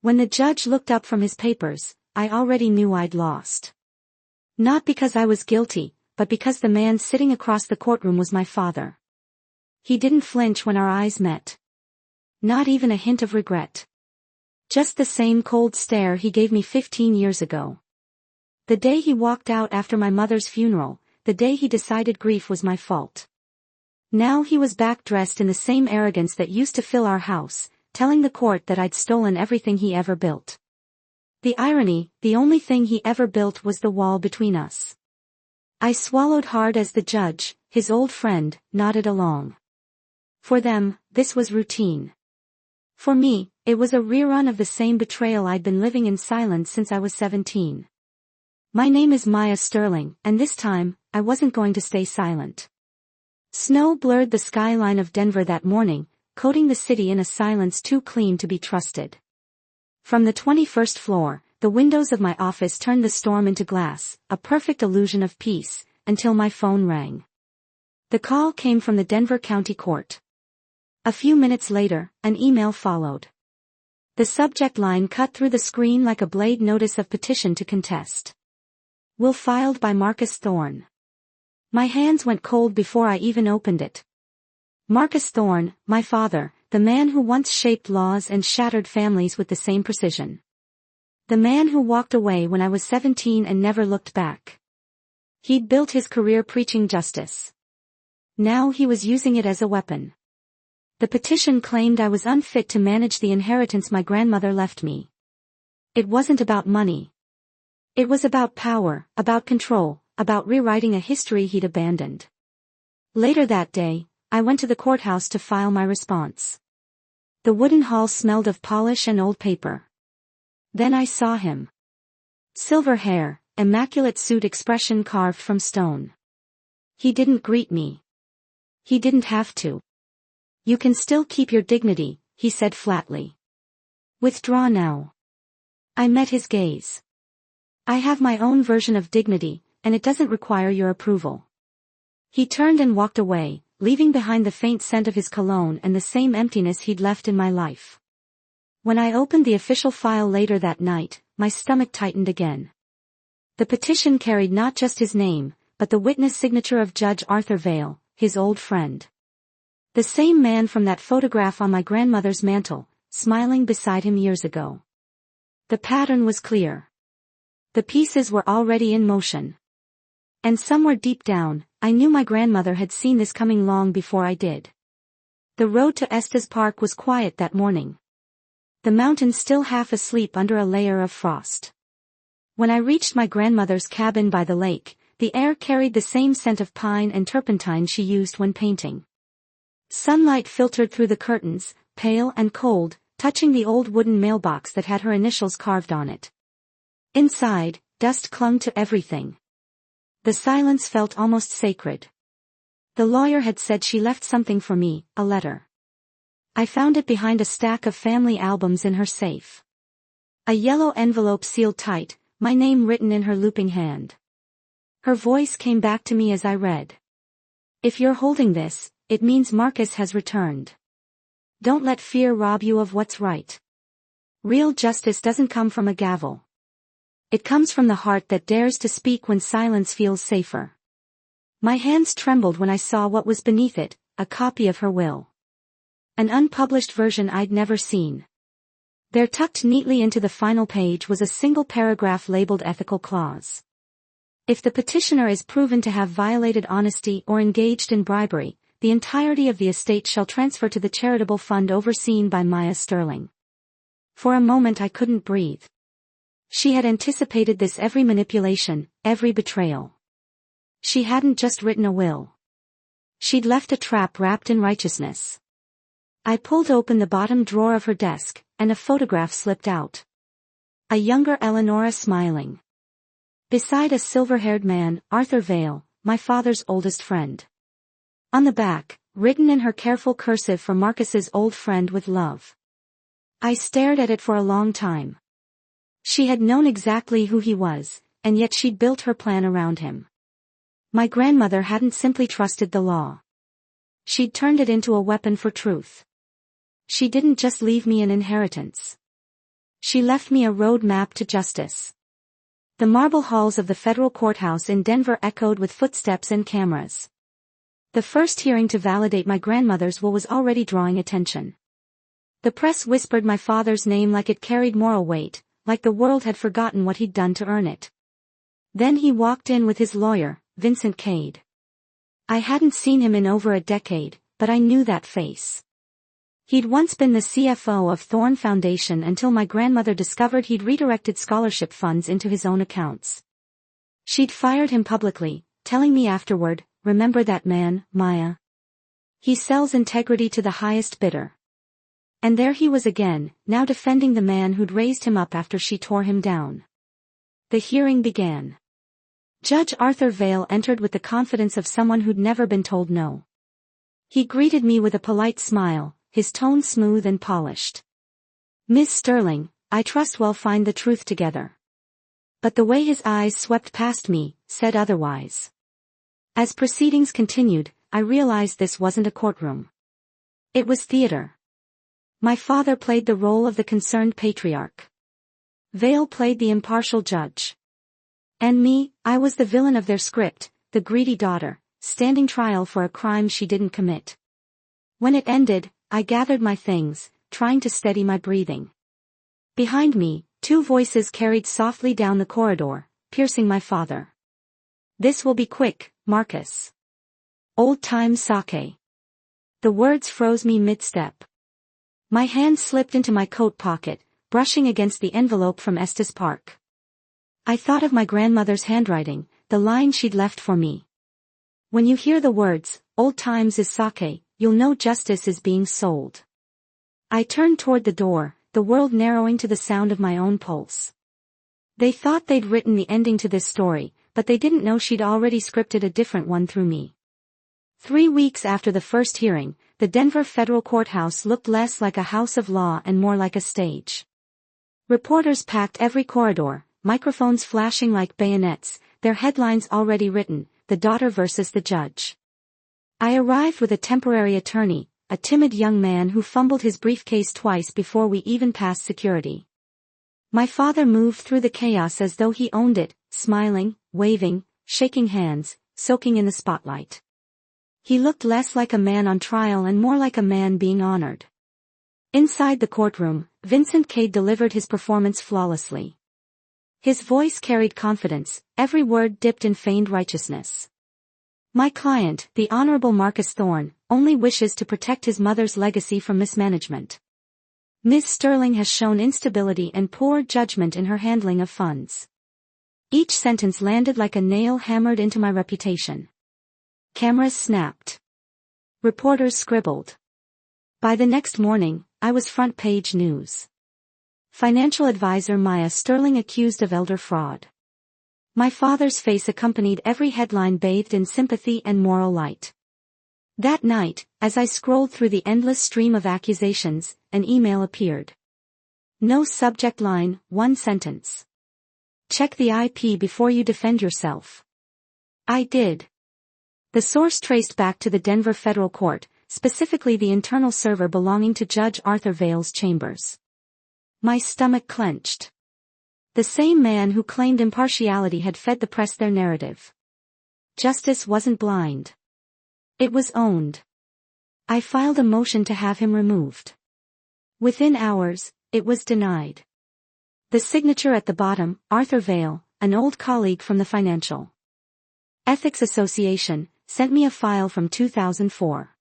When the judge looked up from his papers, I already knew I'd lost. Not because I was guilty, but because the man sitting across the courtroom was my father. He didn't flinch when our eyes met. Not even a hint of regret. Just the same cold stare he gave me 15 years ago. The day he walked out after my mother's funeral, the day he decided grief was my fault. Now he was back dressed in the same arrogance that used to fill our house, telling the court that I'd stolen everything he ever built. The irony, the only thing he ever built was the wall between us. I swallowed hard as the judge, his old friend, nodded along. For them, this was routine. For me, it was a rerun of the same betrayal I'd been living in silence since I was 17. My name is Maya Sterling, and this time, I wasn't going to stay silent. Snow blurred the skyline of Denver that morning, coating the city in a silence too clean to be trusted. From the 21st floor, the windows of my office turned the storm into glass, a perfect illusion of peace, until my phone rang. The call came from the Denver County Court. A few minutes later, an email followed. The subject line cut through the screen like a blade: notice of petition to contest. Will filed by Marcus Thorne. My hands went cold before I even opened it. Marcus Thorne, my father, the man who once shaped laws and shattered families with the same precision. The man who walked away when I was 17 and never looked back. He'd built his career preaching justice. Now he was using it as a weapon. The petition claimed I was unfit to manage the inheritance my grandmother left me. It wasn't about money. It was about power, about control, about rewriting a history he'd abandoned. Later that day, I went to the courthouse to file my response. The wooden hall smelled of polish and old paper. Then I saw him. Silver hair, immaculate suit, expression carved from stone. He didn't greet me. He didn't have to. You can still keep your dignity, he said flatly. Withdraw now. I met his gaze. I have my own version of dignity, and it doesn't require your approval. He turned and walked away, leaving behind the faint scent of his cologne and the same emptiness he'd left in my life. When I opened the official file later that night, my stomach tightened again. The petition carried not just his name, but the witness signature of Judge Arthur Vale, his old friend. The same man from that photograph on my grandmother's mantel, smiling beside him years ago. The pattern was clear. The pieces were already in motion. And somewhere deep down, I knew my grandmother had seen this coming long before I did. The road to Estes Park was quiet that morning. The mountains still half asleep under a layer of frost. When I reached my grandmother's cabin by the lake, the air carried the same scent of pine and turpentine she used when painting. Sunlight filtered through the curtains, pale and cold, touching the old wooden mailbox that had her initials carved on it. Inside, dust clung to everything. The silence felt almost sacred. The lawyer had said she left something for me, a letter. I found it behind a stack of family albums in her safe. A yellow envelope sealed tight, my name written in her looping hand. Her voice came back to me as I read. If you're holding this, it means Marcus has returned. Don't let fear rob you of what's right. Real justice doesn't come from a gavel. It comes from the heart that dares to speak when silence feels safer. My hands trembled when I saw what was beneath it, a copy of her will. An unpublished version I'd never seen. There, tucked neatly into the final page, was a single paragraph labeled ethical clause. If the petitioner is proven to have violated honesty or engaged in bribery, the entirety of the estate shall transfer to the charitable fund overseen by Maya Sterling. For a moment I couldn't breathe. She had anticipated this every manipulation, every betrayal. She hadn't just written a will. She'd left a trap wrapped in righteousness. I pulled open the bottom drawer of her desk, and a photograph slipped out. A younger Eleonora smiling. Beside a silver-haired man, Arthur Vale, my father's oldest friend. On the back, written in her careful cursive, for Marcus's old friend with love. I stared at it for a long time. She had known exactly who he was, and yet she'd built her plan around him. My grandmother hadn't simply trusted the law. She'd turned it into a weapon for truth. She didn't just leave me an inheritance. She left me a road map to justice. The marble halls of the federal courthouse in Denver echoed with footsteps and cameras. The first hearing to validate my grandmother's will was already drawing attention. The press whispered my father's name like it carried moral weight, like the world had forgotten what he'd done to earn it. Then he walked in with his lawyer, Vincent Cade. I hadn't seen him in over a decade, but I knew that face. He'd once been the CFO of Thorne Foundation until my grandmother discovered he'd redirected scholarship funds into his own accounts. She'd fired him publicly, telling me afterward, "Remember that man, Maya? He sells integrity to the highest bidder." And there he was again, now defending the man who'd raised him up after she tore him down. The hearing began. Judge Arthur Vale entered with the confidence of someone who'd never been told no. He greeted me with a polite smile, his tone smooth and polished. "Miss Sterling, I trust we'll find the truth together." But the way his eyes swept past me, said otherwise. As proceedings continued, I realized this wasn't a courtroom. It was theater. My father played the role of the concerned patriarch. Vale played the impartial judge. And me, I was the villain of their script, the greedy daughter, standing trial for a crime she didn't commit. When it ended, I gathered my things, trying to steady my breathing. Behind me, two voices carried softly down the corridor, piercing my father. "This will be quick, Marcus. Old-time sake." The words froze me mid-step. My hand slipped into my coat pocket, brushing against the envelope from Estes Park. I thought of my grandmother's handwriting, the line she'd left for me. "When you hear the words, 'Old times is sake,' you'll know justice is being sold." I turned toward the door, the world narrowing to the sound of my own pulse. They thought they'd written the ending to this story, but they didn't know she'd already scripted a different one through me. 3 weeks after the first hearing, the Denver federal courthouse looked less like a house of law and more like a stage. Reporters packed every corridor, microphones flashing like bayonets, their headlines already written, "The daughter versus the judge." I arrived with a temporary attorney, a timid young man who fumbled his briefcase twice before we even passed security. My father moved through the chaos as though he owned it, smiling, waving, shaking hands, soaking in the spotlight. He looked less like a man on trial and more like a man being honored. Inside the courtroom, Vincent Cade delivered his performance flawlessly. His voice carried confidence, every word dipped in feigned righteousness. "My client, the Honorable Marcus Thorne, only wishes to protect his mother's legacy from mismanagement. Ms. Sterling has shown instability and poor judgment in her handling of funds." Each sentence landed like a nail hammered into my reputation. Cameras snapped. Reporters scribbled. By the next morning, I was front page news. Financial advisor Maya Sterling accused of elder fraud. My father's face accompanied every headline bathed in sympathy and moral light. That night, as I scrolled through the endless stream of accusations, an email appeared. No subject line, one sentence. "Check the IP before you defend yourself." I did. The source traced back to the Denver federal court, specifically the internal server belonging to Judge Arthur Vale's chambers. My stomach clenched. The same man who claimed impartiality had fed the press their narrative. Justice wasn't blind. It was owned. I filed a motion to have him removed. Within hours, it was denied. The signature at the bottom, Arthur Vale, an old colleague from the Financial Ethics Association, sent me a file from 2004.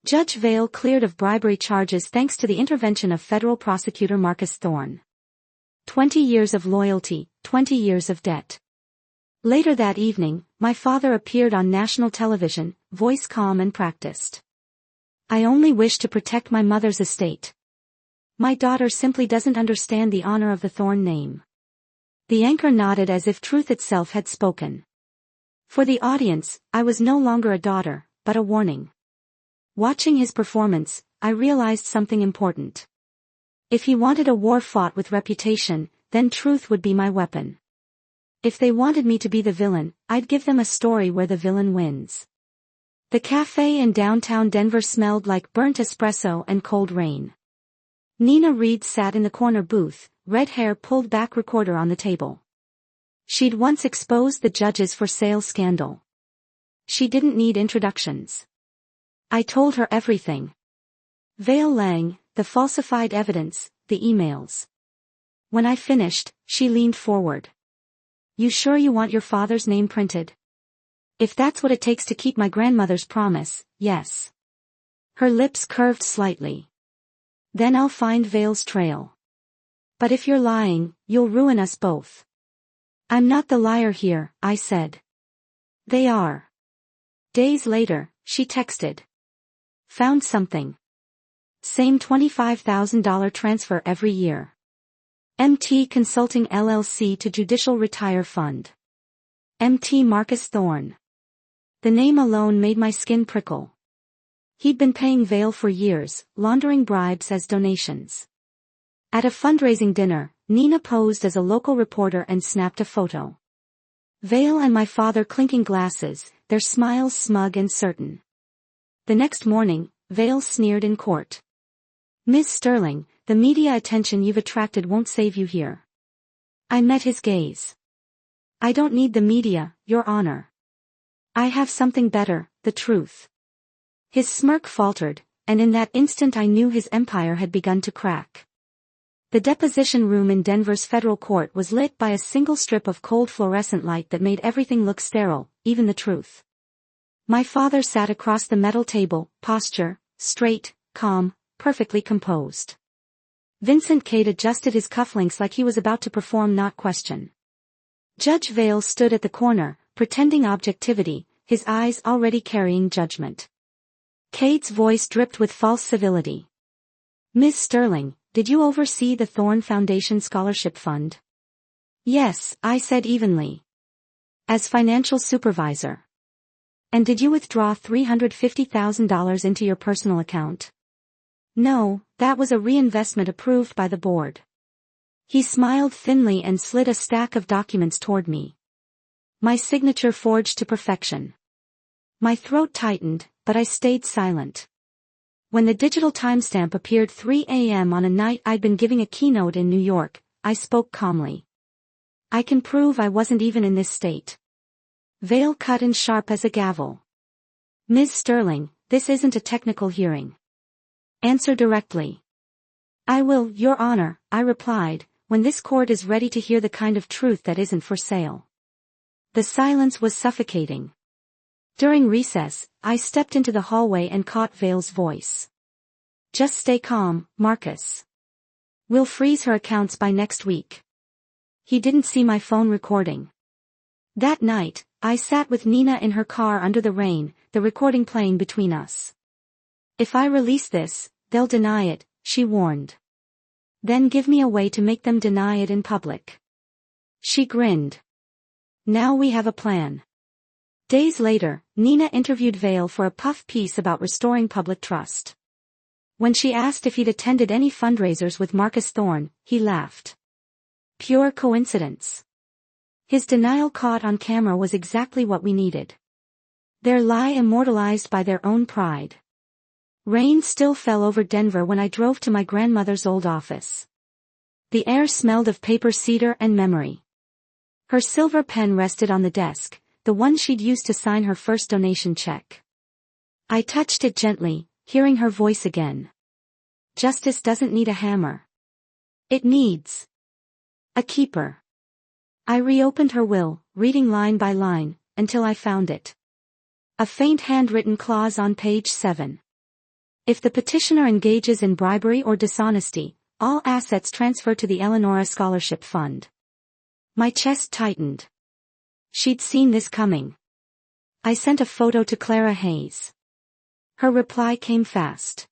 Judge Vale cleared of bribery charges thanks to the intervention of federal prosecutor Marcus Thorne. 20 years of loyalty, 20 years of debt. Later that evening, my father appeared on national television, voice calm and practiced. "I only wish to protect my mother's estate. My daughter simply doesn't understand the honor of the Thorne name." The anchor nodded as if truth itself had spoken. For the audience, I was no longer a daughter, but a warning. Watching his performance, I realized something important. If he wanted a war fought with reputation, then truth would be my weapon. If they wanted me to be the villain, I'd give them a story where the villain wins. The cafe in downtown Denver smelled like burnt espresso and cold rain. Nina Reed sat in the corner booth, red hair pulled back recorder on the table. She'd once exposed the judge's for sale scandal. She didn't need introductions. I told her everything. Vale Lang, the falsified evidence, the emails. When I finished, she leaned forward. You sure you want your father's name printed? If that's what it takes to keep my grandmother's promise, yes. Her lips curved slightly. Then I'll find Vale's trail. But if you're lying, you'll ruin us both. I'm not the liar here, I said. They are. Days later, she texted. Found something. Same $25,000 transfer every year. MT Consulting LLC to Judicial Retire Fund. MT Marcus Thorne. The name alone made my skin prickle. He'd been paying Vale for years, laundering bribes as donations. At a fundraising dinner, Nina posed as a local reporter and snapped a photo. Vale and my father clinking glasses, their smiles smug and certain. The next morning, Vale sneered in court. Ms. Sterling, the media attention you've attracted won't save you here. I met his gaze. I don't need the media, Your Honor. I have something better, the truth. His smirk faltered, and in that instant I knew his empire had begun to crack. The deposition room in Denver's federal court was lit by a single strip of cold fluorescent light that made everything look sterile, even the truth. My father sat across the metal table, posture, straight, calm, perfectly composed. Vincent Cade adjusted his cufflinks like he was about to perform not question. Judge Vale stood at the corner, pretending objectivity, his eyes already carrying judgment. Cade's voice dripped with false civility. Ms. Sterling, did you oversee the Thorne Foundation Scholarship Fund? Yes, I said evenly. As financial supervisor. And did you withdraw $350,000 into your personal account? No, that was a reinvestment approved by the board. He smiled thinly and slid a stack of documents toward me. My signature forged to perfection. My throat tightened, but I stayed silent. When the digital timestamp appeared 3 a.m. on a night I'd been giving a keynote in New York, I spoke calmly. I can prove I wasn't even in this state. Vale cut in sharp as a gavel. Ms. Sterling, this isn't a technical hearing. Answer directly. I will, Your Honor, I replied, when this court is ready to hear the kind of truth that isn't for sale. The silence was suffocating. During recess, I stepped into the hallway and caught Vale's voice. Just stay calm, Marcus. We'll freeze her accounts by next week. He didn't see my phone recording. That night, I sat with Nina in her car under the rain, the recording playing between us. If I release this, they'll deny it, she warned. Then give me a way to make them deny it in public. She grinned. Now we have a plan. Days later, Nina interviewed Vale for a puff piece about restoring public trust. When she asked if he'd attended any fundraisers with Marcus Thorne, he laughed. Pure coincidence. His denial caught on camera was exactly what we needed. Their lie immortalized by their own pride. Rain still fell over Denver when I drove to my grandmother's old office. The air smelled of paper cedar and memory. Her silver pen rested on the desk, the one she'd used to sign her first donation check. I touched it gently, hearing her voice again. Justice doesn't need a hammer. It needs a keeper. I reopened her will, reading line by line, until I found it. A faint handwritten clause on page 7. If the petitioner engages in bribery or dishonesty, all assets transfer to the Eleanora Scholarship Fund. My chest tightened. She'd seen this coming. I sent a photo to Clara Hayes. Her reply came fast.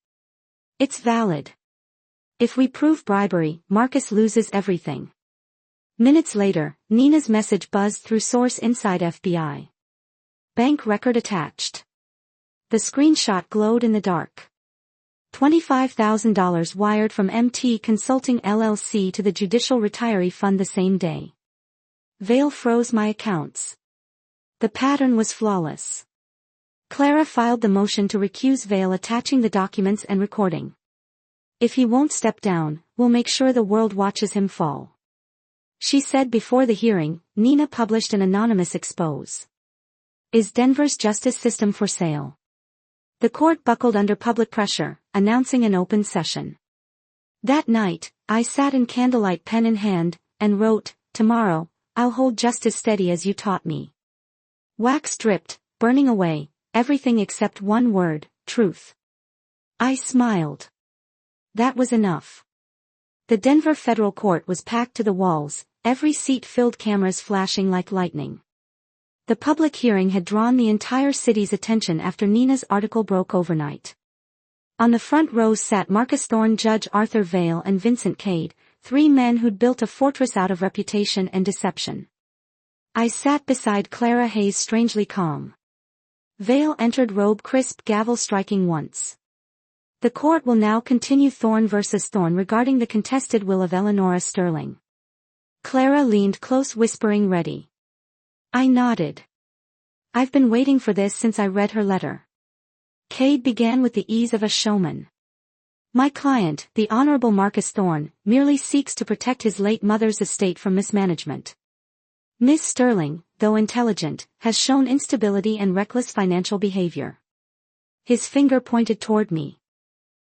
It's valid. If we prove bribery, Marcus loses everything. Minutes later, Nina's message buzzed through source inside FBI. Bank record attached. The screenshot glowed in the dark. $25,000 wired from MT Consulting LLC to the Judicial Retiree Fund the same day. Vale froze my accounts. The pattern was flawless. Clara filed the motion to recuse Vale, attaching the documents and recording. If he won't step down, we'll make sure the world watches him fall. She said before the hearing. Nina published an anonymous expose. Is Denver's justice system for sale? The court buckled under public pressure, announcing an open session. That night, I sat in candlelight, pen in hand, and wrote, "Tomorrow, I'll hold justice steady as you taught me." Wax dripped, burning away, everything except one word, truth. I smiled. That was enough. The Denver federal court was packed to the walls, every seat filled, cameras flashing like lightning. The public hearing had drawn the entire city's attention after Nina's article broke overnight. On the front rows sat Marcus Thorne, Judge Arthur Vale, and Vincent Cade, three men who'd built a fortress out of reputation and deception. I sat beside Clara Hayes, strangely calm. Vale entered, robe crisp, gavel striking once. The court will now continue Thorne versus Thorne regarding the contested will of Eleonora Sterling. Clara leaned close, whispering, "Ready?" I nodded. I've been waiting for this since I read her letter. Cade began with the ease of a showman. My client, the Honorable Marcus Thorne, merely seeks to protect his late mother's estate from mismanagement. Miss Sterling, though intelligent, has shown instability and reckless financial behavior. His finger pointed toward me.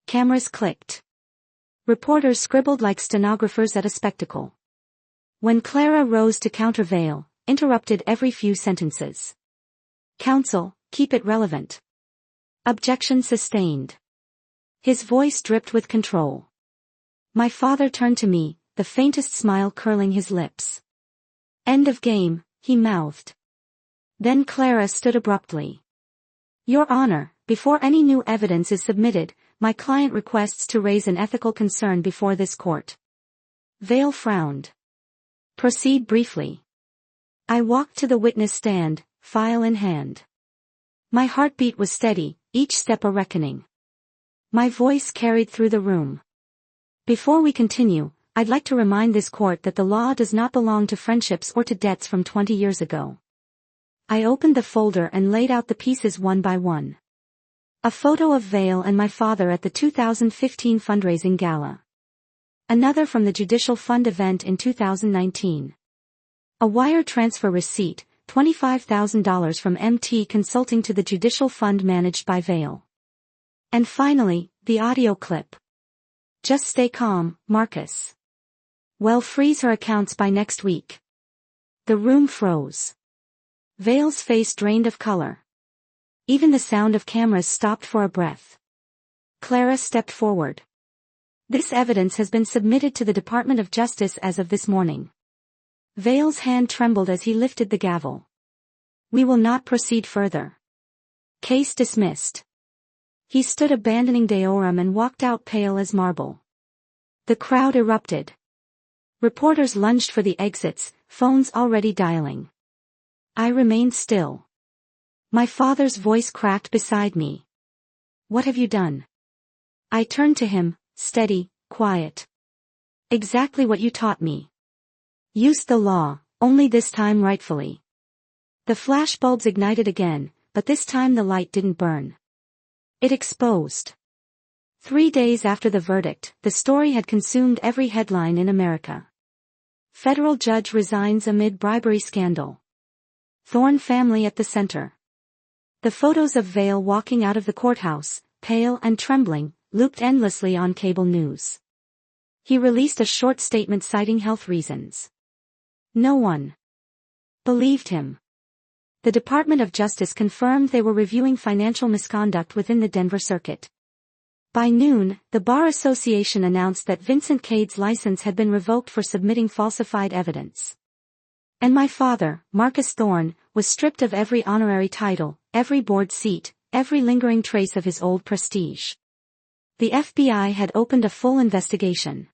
Cameras clicked. Reporters scribbled like stenographers at a spectacle. When Clara rose to counter, Vale interrupted every few sentences. "Counsel, keep it relevant." Objection sustained. His voice dripped with control. My father turned to me, the faintest smile curling his lips. "End of game," he mouthed. Then Clara stood abruptly. "Your Honor, before any new evidence is submitted, my client requests to raise an ethical concern before this court." Vale frowned. "Proceed briefly." I walked to the witness stand, file in hand. My heartbeat was steady, each step a reckoning. My voice carried through the room. "Before we continue, I'd like to remind this court that the law does not belong to friendships or to debts from 20 years ago." I opened the folder and laid out the pieces one by one. A photo of Vale and my father at the 2015 fundraising gala. Another from the Judicial Fund event in 2019. A wire transfer receipt, $25,000 from MT Consulting to the Judicial Fund managed by Vale. And finally, the audio clip. "Just stay calm, Marcus. Well, freeze her accounts by next week." The room froze. Vale's face drained of color. Even the sound of cameras stopped for a breath. Clara stepped forward. "This evidence has been submitted to the Department of Justice as of this morning." Vale's hand trembled as he lifted the gavel. "We will not proceed further. Case dismissed." He stood abandoning deorum and walked out, pale as marble. The crowd erupted. Reporters lunged for the exits, phones already dialing. I remained still. My father's voice cracked beside me. "What have you done?" I turned to him, steady, quiet. "Exactly what you taught me. Used the law, only this time rightfully." The flashbulbs ignited again, but this time the light didn't burn. It exposed. 3 days after the verdict, the story had consumed every headline in America. Federal judge resigns amid bribery scandal. Thorne family at the center. The photos of Vale walking out of the courthouse, pale and trembling, looped endlessly on cable news. He released a short statement citing health reasons. No one believed him. The Department of Justice confirmed they were reviewing financial misconduct within the Denver circuit. By noon, the Bar Association announced that Vincent Cade's license had been revoked for submitting falsified evidence. And my father, Marcus Thorne, was stripped of every honorary title, every board seat, every lingering trace of his old prestige. The FBI had opened a full investigation.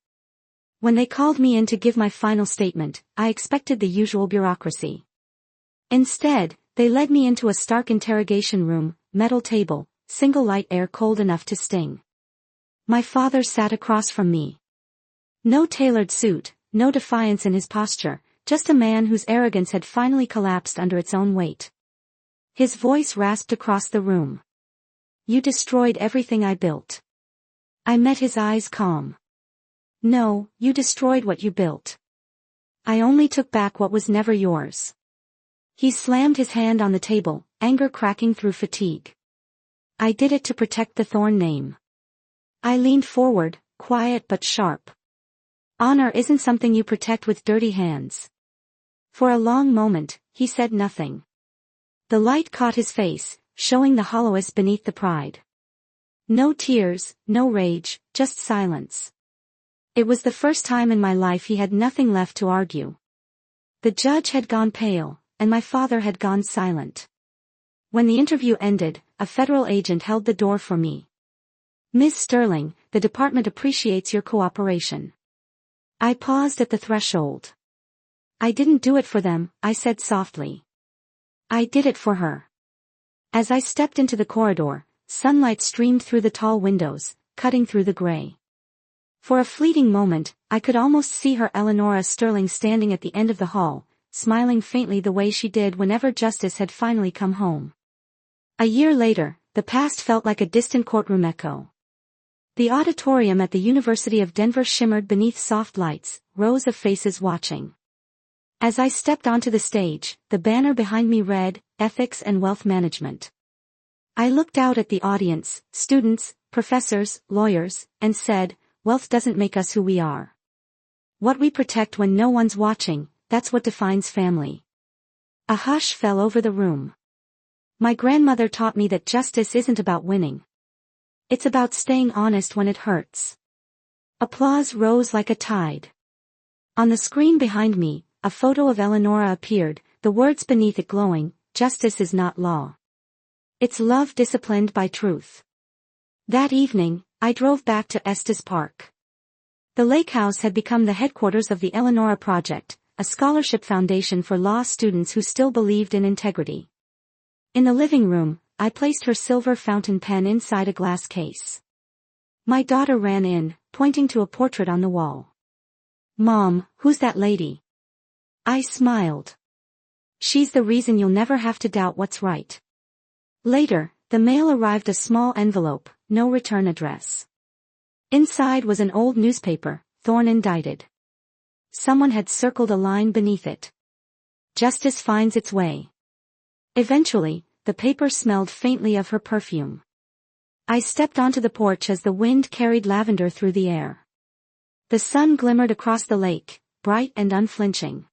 When they called me in to give my final statement, I expected the usual bureaucracy. Instead, they led me into a stark interrogation room, metal table, single light, air cold enough to sting. My father sat across from me. No tailored suit, no defiance in his posture, just a man whose arrogance had finally collapsed under its own weight. His voice rasped across the room. "You destroyed everything I built." I met his eyes, calm. No, you destroyed what you built. I only took back what was never yours. He slammed his hand on the table, anger cracking through fatigue. I did it to protect the Thorn name. I leaned forward, quiet but sharp. Honor isn't something you protect with dirty hands. For a long moment, he said nothing. The light caught his face, showing the hollowness beneath the pride. No tears, no rage, just silence. It was the first time in my life he had nothing left to argue. The judge had gone pale, and my father had gone silent. When the interview ended, a federal agent held the door for me. Ms. Sterling, the department appreciates your cooperation. I paused at the threshold. I didn't do it for them, I said softly. I did it for her. As I stepped into the corridor, sunlight streamed through the tall windows, cutting through the gray. For a fleeting moment, I could almost see her, Eleanora Sterling, standing at the end of the hall, smiling faintly the way she did whenever justice had finally come home. A year later, the past felt like a distant courtroom echo. The auditorium at the University of Denver shimmered beneath soft lights, rows of faces watching. As I stepped onto the stage, the banner behind me read, Ethics and Wealth Management. I looked out at the audience, students, professors, lawyers, and said, wealth doesn't make us who we are. What we protect when no one's watching, that's what defines family. A hush fell over the room. My grandmother taught me that justice isn't about winning. It's about staying honest when it hurts. Applause rose like a tide. On the screen behind me, a photo of Eleanora appeared, the words beneath it glowing, justice is not law. It's love disciplined by truth. That evening, I drove back to Estes Park. The lake house had become the headquarters of the Eleanora Project, a scholarship foundation for law students who still believed in integrity. In the living room, I placed her silver fountain pen inside a glass case. My daughter ran in, pointing to a portrait on the wall. Mom, who's that lady? I smiled. She's the reason you'll never have to doubt what's right. Later, the mail arrived, a small envelope, no return address. Inside was an old newspaper, Thorn indicted. Someone had circled a line beneath it. Justice finds its way. Eventually, the paper smelled faintly of her perfume. I stepped onto the porch as the wind carried lavender through the air. The sun glimmered across the lake, bright and unflinching.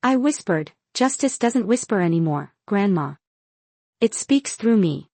I whispered, justice doesn't whisper anymore, Grandma. It speaks through me.